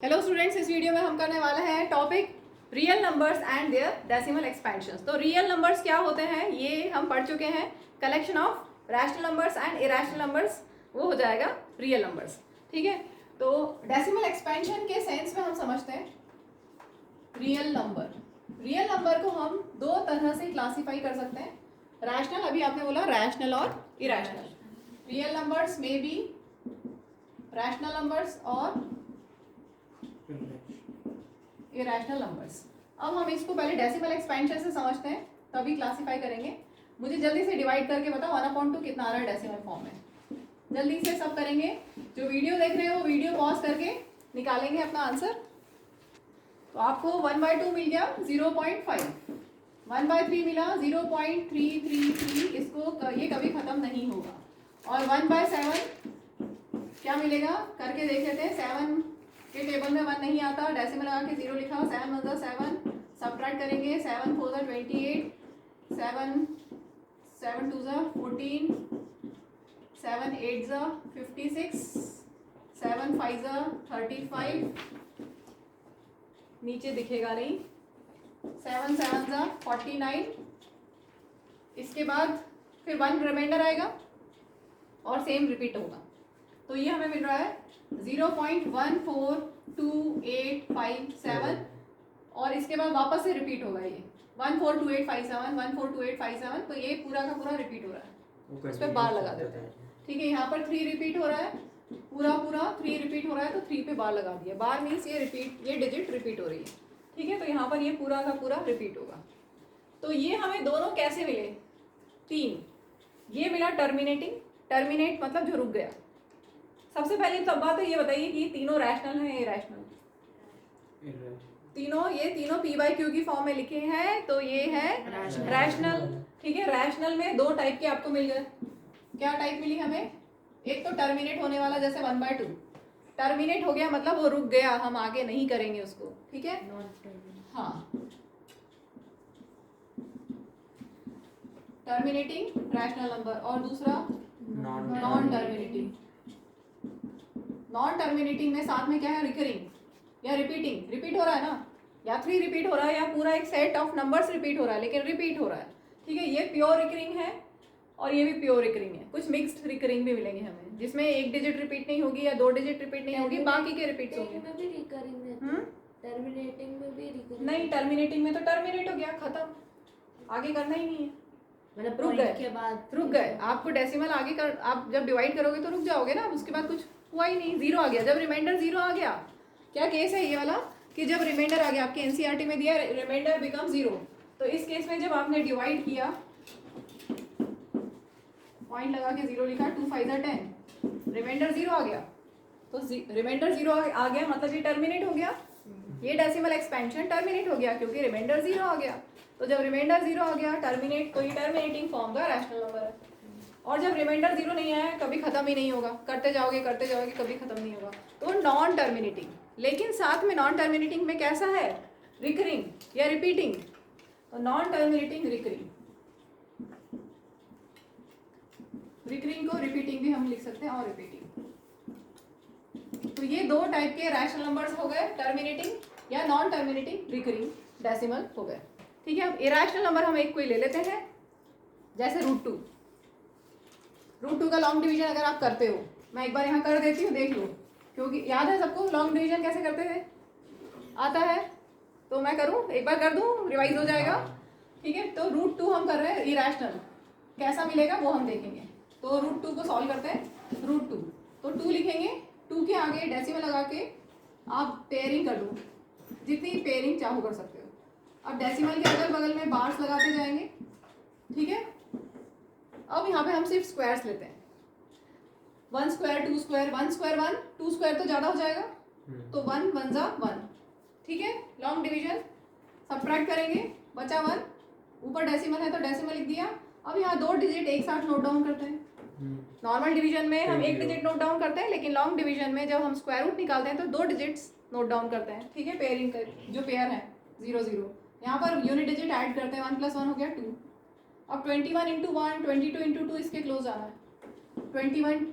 Hello students, इस video में हम करने वाले हैं topic real numbers and their decimal expansions. तो रियल नंबर्स क्या होते हैं ये हम पढ़ चुके हैं। Collection of rational numbers and irrational numbers, वो हो जाएगा रियल नंबर्स। ठीक है, तो डेसिमल एक्सपेंशन के सेंस में हम समझते हैं रियल नंबर। रियल नंबर को हम दो तरह से क्लासीफाई कर सकते हैं। रैशनल, अभी आपने बोला रैशनल और इरैशनल। रियल नंबर्स में बी रैशनल नंबर्स और इरैशनल नंबर्स। अब हम इसको पहले डेसिमल एक्सपेंशन से समझते हैं, तभी क्लासिफाई करेंगे। मुझे जल्दी से डिवाइड करके बताओ 1/2 कितना आ रहा है डेसिमल फॉर्म में। जल्दी से सब करेंगे। जो वीडियो देख रहे हो वो वीडियो पॉज करके निकालेंगे अपना आंसर। तो आपको 1/2 मिल गया 0.5, 1/3 मिला 0.333। इसको ये कभी खत्म नहीं होगा। और 1/7 क्या मिलेगा करके देख लेते हैं। 7 के टेबल में 1 नहीं आता, डेसिमल लगा के 0 लिखा। 7 1 ज़ा 7, सब्ट्रैक्ट करेंगे। 7 4 ज़ा 28, 7 2 ज़ा 14, 7 8 ज़ा 56, 7 5 ज़ा 35, नीचे दिखेगा नहीं। 7 7 ज़ा 49। इसके बाद फिर 1 रिमाइंडर आएगा और सेम रिपीट होगा। तो ये हमें मिल रहा है 0.142857 और इसके बाद वापस से रिपीट होगा ये 142857, 142857। तो ये पूरा का पूरा रिपीट हो रहा है। उस पर बार लगा देते हैं। ठीक है, यहाँ पर 3 रिपीट हो रहा है, पूरा 3 रिपीट हो रहा है, तो 3 पे बार लगा दिया। बार मीन्स ये डिजिट रिपीट हो रही है। ठीक है, तो यहाँ पर ये पूरा का पूरा रिपीट होगा। तो ये हमें दोनों कैसे मिले? 3। ये मिला टर्मिनेटिंग, टर्मिनेट मतलब जो रुक गया। सबसे पहले तो बात है ये बताइए कि तीनों रैशनल है या इरैशनल? ये तीनों p/q की फॉर्म में लिखे हैं, तो ये है रैशनल। ठीक है, रैशनल में 2 टाइप के आपको मिल गए। क्या टाइप मिली हमें? एक तो टर्मिनेट होने वाला, जैसे 1/2 टर्मिनेट हो गया मतलब वो रुक गया, हम आगे नहीं करेंगे उसको। ठीक है, हाँ, टर्मिनेटिंग रैशनल नंबर। और दूसरा नॉन टर्मिनेटिंग। नॉन टर्मिनेटिंग में साथ में क्या है? रिकरिंग या रिपीटिंग। रिपीट हो रहा है ना, या 3 रिपीट हो रहा है या पूरा एक सेट ऑफ नंबर्स रिपीट हो रहा है, लेकिन रिपीट हो रहा है। ठीक है, ये प्योर रिकरिंग है और ये भी प्योर रिकरिंग है। कुछ मिक्स्ड रिकरिंग भी मिलेंगे हमें, जिसमें 1 डिजिट रिपीट नहीं होगी या 2 डिजिट रिपीट नहीं होगी, बाकी के रिपीट होंगे। टर्मिनेटिंग में भी रिकरिंग नहीं, टर्मिनेटिंग में तो टर्मिनेट हो गया, खत्म, आगे करना ही नहीं है। मतलब रुक गए के बाद रुक गए। आपको डेसिमल आगे कर, आप जब डिवाइड करोगे तो रुक जाओगे ना, उसके बाद कुछ हुआ ही नहीं, 0 आ गया। जब रिमाइंडर 0 आ गया, क्या केस है ये वाला कि जब रिमाइंडर आ गया, आपके एनसीईआरटी में दिया रिमाइंडर बिकम 0, तो इस केस में जब आपने डिवाइड किया, पॉइंट लगा के 0 लिखा, 2 5 ज़ा 10, रिमाइंडर 0 आ गया, तो रिमाइंडर 0 आ गया मतलब ये टर्मिनेट हो गया। ये डेसिमल एक्सपेंशन टर्मिनेट हो गया क्योंकि रिमाइंडर 0 आ गया। तो जब रिमाइंडर 0 आ गया टर्मिनेट, तो ये टर्मिनेटिंग फॉर्म का रैशनल नंबर है। और जब रिमाइंडर 0 नहीं आया, कभी खत्म ही नहीं होगा, करते जाओगे कभी खत्म नहीं होगा, तो नॉन टर्मिनेटिंग। लेकिन साथ में नॉन टर्मिनेटिंग में कैसा है? रिकरिंग या रिपीटिंग। तो नॉन टर्मिनेटिंग रिकरिंग, रिकरिंग को रिपीटिंग भी हम लिख सकते हैं, और रिपीटिंग। तो ये 2 टाइप के रैशनल नंबर्स हो गए, टर्मिनेटिंग या नॉन टर्मिनेटिंग रिकरिंग डेसिमल हो गए। ठीक है, अब इरैशनल नंबर हम एक कोई ले लेते हैं, जैसे √2। √2 का लॉन्ग डिवीजन अगर आप करते हो, मैं एक बार यहाँ कर देती हूँ, देख लो, क्योंकि याद है सबको लॉन्ग डिवीजन कैसे करते थे, आता है तो मैं करूँ, एक बार कर दूँ, रिवाइज हो जाएगा। ठीक है, तो √2 हम कर रहे हैं इरैशनल, कैसा मिलेगा वो हम देखेंगे। तो √2 को सॉल्व करते हैं। √2 तो 2 लिखेंगे, 2 के आगे डेसिमल लगा के आप पेयरिंग कर दो, जितनी पेयरिंग चाहो कर सकते हो। अब डेसिमल के अगल बगल में बार्स लगाते जाएंगे। ठीक है, अब यहाँ पे हम सिर्फ स्क्वायर्स लेते हैं। 1 स्क्वायर 2 स्क्वायर, 1 स्क्वायर 1, 2 स्क्वायर तो ज़्यादा हो जाएगा, तो 1 1 ज़ा 1। ठीक है, लॉन्ग डिवीजन सब्ट्रैक्ट करेंगे, बचा 1, ऊपर डेसिमल है तो डेसिमल लिख दिया। अब यहाँ 2 डिजिट एक साथ नोट डाउन करते हैं। नॉर्मल डिवीजन में हम 1 डिजिट नोट डाउन करते हैं, लेकिन लॉन्ग डिवीजन में जब हम स्क्वायर रूट निकालते हैं तो 2 डिजिट्स नोट डाउन करते हैं। ठीक है, पेयरिंग कर, जो पेयर है 0 0, यहाँ पर यूनिट डिजिट ऐड करते हैं, 1 + 1 हो गया 2। अब 21 × 1, 22 × 2 इसके क्लोज आना है। 21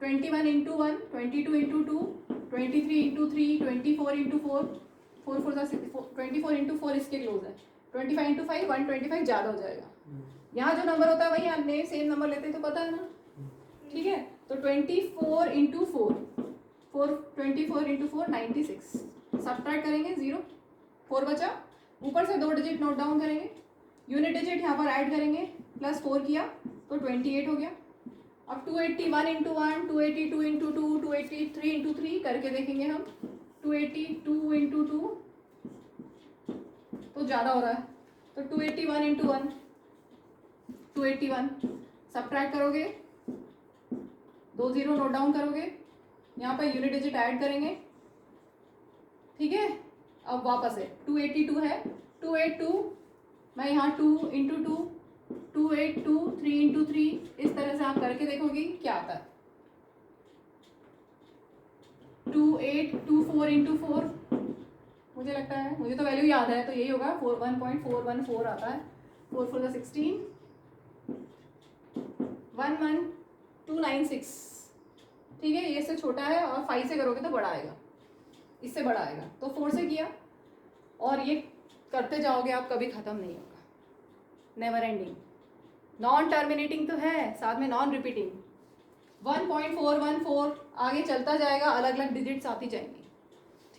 21 into 1, 22 into 2, 23 into 3, 24 into 4, 4 4 24 into 4 इसके क्लोज है, 25 इंटू 5, 125 ज़्यादा हो जाएगा। यहाँ जो नंबर होता है वही हमने सेम नंबर लेते हैं तो पता है ना, ठीक है। तो 24 इंटू 4, 24 इंटू 4 96, सब्ट्रैक्ट करेंगे 0, 4 बचा, ऊपर से 2 डिजिट नोट डाउन करेंगे, यूनिट डिजिट यहाँ पर ऐड करेंगे, प्लस 4 किया तो 28 हो गया। अब 281 इंटू 1, 282 इंटू 2, 283 इंटू 3 करके देखेंगे हम, 282 इंटू 2 तो ज़्यादा हो रहा है, तो 281 इंटू 1, 281, सब्ट्रैक्ट करोगे, 2 0 नोट डाउन करोगे, यहाँ पर यूनिट डिजिट ऐड करेंगे, ठीक है। अब वापस है 282 है, 282 मैं यहाँ 2 इंटू 2, 282, 3 इंटू 3, इस तरह से आप करके देखोगे क्या आता है। 2824 इंटू 4, मुझे लगता है, मुझे तो वैल्यू याद है तो यही होगा, 1.414 आता है, 4 4 × 16, 11296, ठीक है। ये इससे छोटा है और 5 से करोगे तो बड़ा आएगा, इससे बड़ा आएगा। तो 4 से किया और ये करते जाओगे आप, कभी ख़त्म नहीं होगा, नेवर एंडिंग। नॉन टर्मिनेटिंग तो है, साथ में नॉन रिपीटिंग, 1.414 आगे चलता जाएगा, अलग अलग डिजिट्स आती जाएंगी,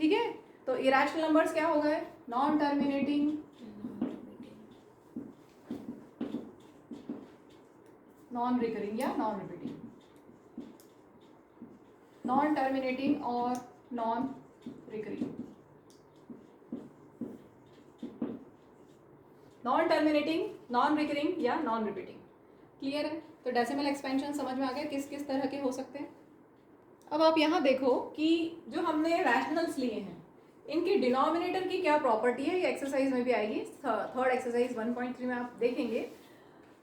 ठीक है। तो इरेशनल नंबर्स क्या हो गए, नॉन टर्मिनेटिंग, नॉन रिकरिंग या नॉन रिपीटिंग, नॉन टर्मिनेटिंग और non recurring. Non terminating, non recurring या नॉन रिपीटिंग, क्लियर है। तो डेसिमल एक्सपेंशन समझ में आ गया किस किस तरह के हो सकते हैं। अब आप यहाँ देखो कि जो हमने रैशनल्स लिए हैं इनकी डिनोमिनेटर की क्या प्रॉपर्टी है, ये एक्सरसाइज में भी आएगी, थर्ड एक्सरसाइज 1.3 में आप देखेंगे।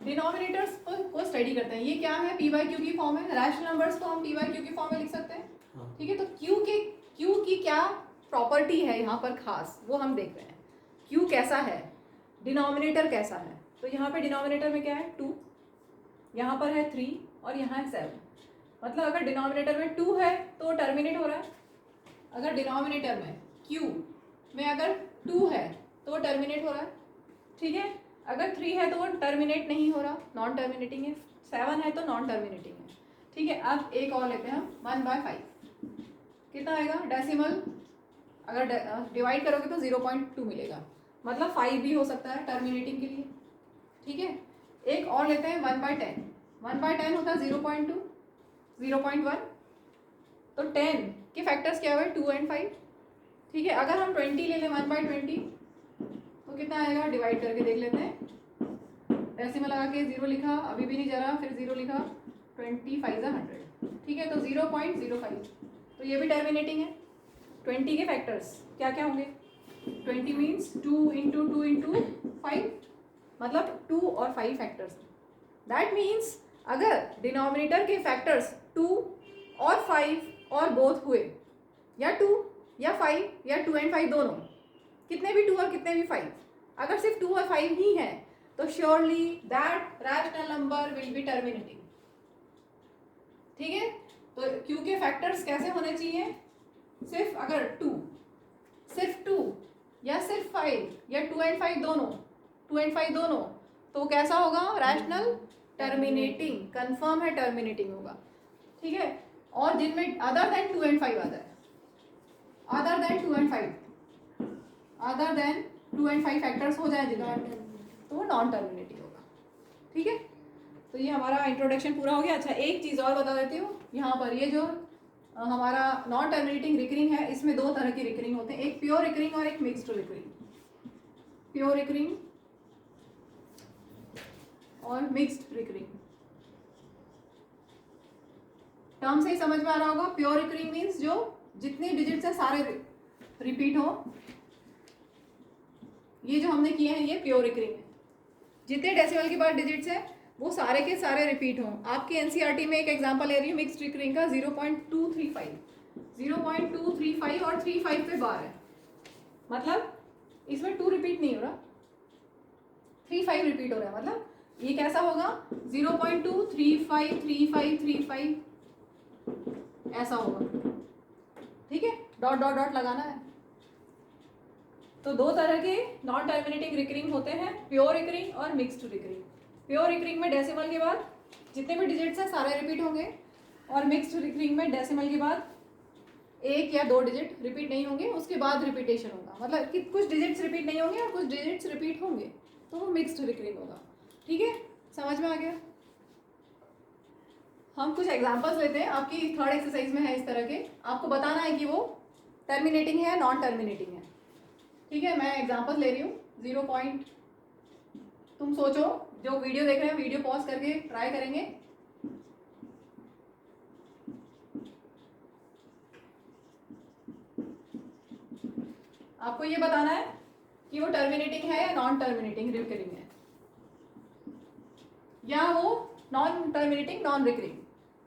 डिनोमिनेटर्स को स्टडी करते हैं, ये क्या है, पी बाई क्यू की फॉर्म है, रैशनल नंबर्स को हम पी बाई क्यू की फॉर्म में लिख सकते हैं, ठीक है। तो क्यू की क्या प्रॉपर्टी है यहाँ पर खास, वो हम देख रहे हैं। क्यू कैसा है, डिनोमिनेटर कैसा है। तो यहाँ पे डिनोमिनेटर में क्या है 2, यहाँ पर है 3 और यहाँ है 7। मतलब अगर डिनोमिनेटर में 2 है तो टर्मिनेट हो रहा है, अगर डिनोमिनेटर में क्यू में अगर 2 है तो टर्मिनेट हो रहा है, ठीक है। अगर 3 है तो वो टर्मिनेट नहीं हो रहा, नॉन टर्मिनेटिंग है, 7 है तो नॉन टर्मिनेटिंग है, ठीक है। अब एक और लेते हैं हम, 1/5 कितना आएगा, डेसिमल अगर डिवाइड करोगे तो 0.2 मिलेगा, मतलब 5 भी हो सकता है टर्मिनेटिंग के लिए, ठीक है। एक और लेते हैं 1/10, 1/10 होता है 0.2, 0.1, तो 10 के फैक्टर्स क्या हुए 2 और 5, ठीक है। अगर हम 20 ले लें 1/20 तो कितना आएगा, डिवाइड करके देख लेते हैं, डेसिमल लगा के 0 लिखा, अभी भी नहीं जरा, फिर 0 लिखा, 25 × 100, ठीक है। तो 0.05, तो ये भी टर्मिनेटिंग है। 20 के फैक्टर्स क्या क्या होंगे, 20 मीन्स 2 इंटू 2 इंटू 5, मतलब 2 और 5 फैक्टर्स। दैट मीन्स अगर डिनोमिनेटर के फैक्टर्स 2 और 5 और बोथ हुए, या 2 या 5 या 2 और 5 दोनों, कितने भी 2 और कितने भी 5, अगर सिर्फ 2 और 5 ही हैं तो surely that rational number will be terminating, ठीक है। तो क्यू के फैक्टर्स कैसे होने चाहिए, सिर्फ अगर 2, सिर्फ 2 या सिर्फ 5 या 2 और 5 दोनों, 2 और 5 दोनों, तो कैसा होगा, रैशनल टर्मिनेटिंग, कंफर्म है टर्मिनेटिंग होगा, ठीक है। और जिनमें अदर देन 2 और 5 आता है, अदर देन 2 और 5, अदर देन 2 और 5 फैक्टर्स हो जाए जिनमें, तो वो नॉन टर्मिनेटिंग होगा, ठीक है। तो ये हमारा इंट्रोडक्शन पूरा हो गया। अच्छा एक चीज़ और बता देती हूँ, यहाँ पर ये जो हमारा नॉन टर्मिनेटिंग रिकरिंग है, इसमें 2 तरह की रिकरिंग होते हैं, एक प्योर रिकरिंग और एक मिक्स्ड रिकरिंग। प्योर रिकरिंग और मिक्स्ड रिकरिंग, टर्म से ही समझ में आ रहा होगा। प्योर रिकरिंग मीन्स जो जितने डिजिट्स हैं सारे रिपीट हो, ये जो हमने किए हैं ये प्योर रिकरिंग है। जितने डेसिमल के बाद डिजिट्स हैं वो सारे के सारे रिपीट हों। आपके एनसीईआरटी में एक एग्जांपल ले रही हूँ मिक्स्ड रिकरिंग का, 0.235, 0.235 और 35 पे बार है, मतलब इसमें 2 रिपीट नहीं हो रहा, 35 रिपीट हो रहा है। मतलब ये कैसा होगा, 0.235 35 35, ऐसा होगा, ठीक है, डॉट डॉट डॉट लगाना है। तो दो तरह के नॉन टर्मिनेटिंग रिकरिंग होते हैं, प्योर रिकरिंग और मिक्स्ड रिकरिंग। प्योर रिकरिंग में डेसिमल के बाद जितने भी डिजिट्स हैं सारे रिपीट होंगे, और मिक्स्ड रिकरिंग में डेसिमल के बाद एक या दो डिजिट रिपीट नहीं होंगे, उसके बाद रिपीटेशन होगा, मतलब कि कुछ डिजिट्स रिपीट नहीं होंगे और कुछ डिजिट्स रिपीट होंगे, तो वो मिक्स्ड रिकरिंग होगा। ठीक है, समझ में आ गया? हम कुछ एग्जांपल्स लेते हैं, आपकी थर्ड एक्सरसाइज में है इस तरह के, आपको बताना है कि वो टर्मिनेटिंग है नॉन टर्मिनेटिंग है। ठीक है, मैं एग्जांपल ले रही हूँ 0 पॉइंट, तुम सोचो, जो वीडियो देख रहे हैं वीडियो पॉज करके ट्राई करेंगे। आपको ये बताना है कि वो टर्मिनेटिंग है या नॉन टर्मिनेटिंग रिकरिंग है, या वो नॉन टर्मिनेटिंग नॉन रिकरिंग,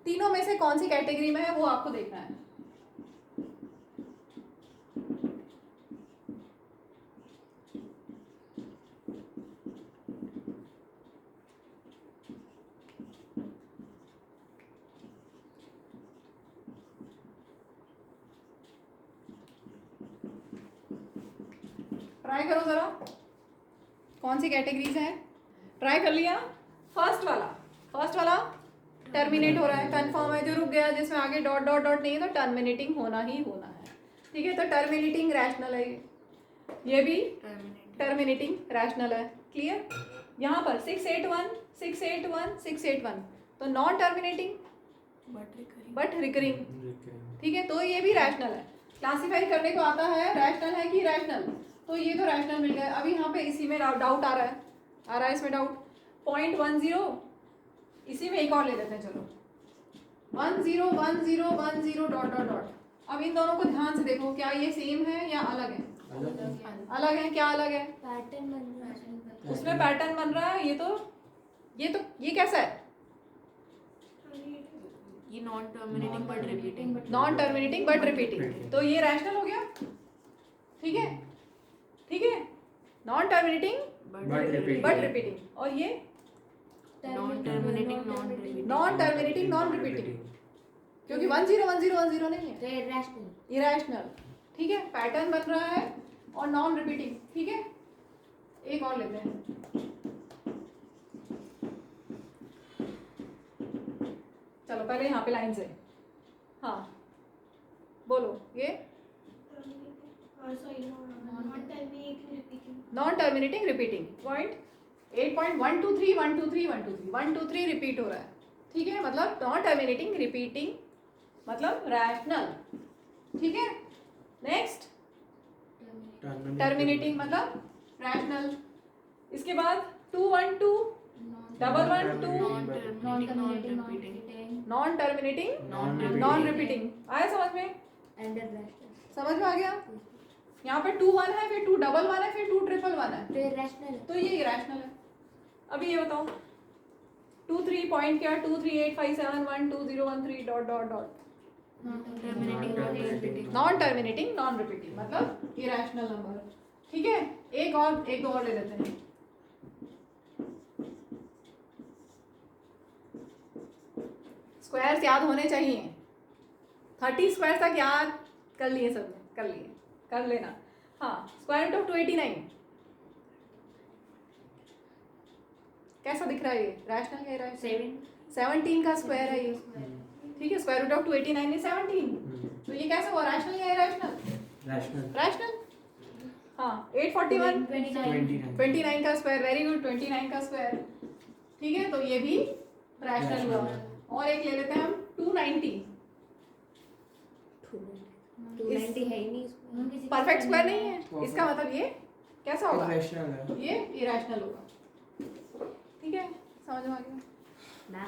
तीनों में से कौन सी कैटेगरी में है वो आपको देखना है। ट्राई करो जरा, कौन सी कैटेगरीज हैं? ट्राई कर लिया? फर्स्ट वाला टर्मिनेट हो रहा है, कंफर्म है, जो रुक गया जिसमें आगे डॉट डॉट डॉट नहीं है तो टर्मिनेटिंग होना ही होना है। ठीक है, तो टर्मिनेटिंग रैशनल है, ये भी टर्मिनेटिंग रैशनल है। क्लियर? यहाँ पर 681 681 681 तो नॉन टर्मिनेटिंग बट रिकरिंग। ठीक है, तो ये भी रैशनल है, क्लासीफाई करने को आता है रैशनल है कि रैशनल, तो ये तो रैशनल मिल गया। अभी यहाँ पे इसी में डाउट आ रहा है इसमें डाउट। 0.10 इसी में एक और ले लेते हैं, चलो 10 10 10 डॉट डॉट डॉट। अब इन दोनों को ध्यान से देखो, क्या ये सेम है या अलग है? अलग है। क्या अलग है? पैटर्न बन रहा है, उसमें पैटर्न बन रहा है, ये कैसा है? ये non terminating but repeating, non terminating but repeating, तो ये रैशनल हो गया। ठीक है, ठीक है, नॉन टर्मिनेटिंग बट रिपीटिंग, और ये non terminating non terminating non repeating, क्योंकि 10 नहीं है, रैशनल इरेशनल। ठीक है, पैटर्न बन रहा है और नॉन रिपीटिंग। ठीक है, एक और लेते हैं, चलो पहले यहाँ पे लाइन से, हाँ बोलो, ये non terminating repeating. Point 8.123 123 123 123 repeat हो रहा है। ठीक है, मतलब नॉन टर्मिनेटिंग रिपीटिंग मतलब रैशनल। ठीक है, नेक्स्ट टर्मिनेटिंग मतलब रैशनल। इसके बाद 212 112 नॉन टर्मिनेटिंग नॉन रिपीटिंग। आया समझ में? समझ में आ गया? यहाँ पे 2 1 है, फिर 2 1 है, फिर 2 1 है, तो ये इरेशनल है। अभी ये बताओ 2 3 पॉइंट क्या, 2 3 8 5 7 1 2 0 1 3 dot dot dot, non terminating non repeating मतलब इरेशनल नंबर। ठीक है, एक दो और ले लेते हैं। स्क्वायर्स याद होने चाहिए, 30 स्क्वायर तक याद कर लिए सब, कर लेना। हाँ, स्क्वायर रूट ऑफ 289 कैसा दिख रहा है? ये रैशनल है, रैशनल 17 का स्क्वायर है ये। ठीक है, स्क्वायर रूट ऑफ 289 is 17, तो ये कैसा हुआ, रैशनल या इरेशनल? रैशनल। हाँ, 841 29 का स्क्वायर, वेरी गुड, 29 का स्क्वायर। ठीक है, तो ये भी रैशनल हुआ। और एक ले लेते हैं हम 290 है ही नहीं, परफेक्ट स्क्वायर नहीं है, इसका मतलब ये कैसा होगा? इरेशनल है, ये इरेशनल होगा। ठीक है, समझ में आ गया?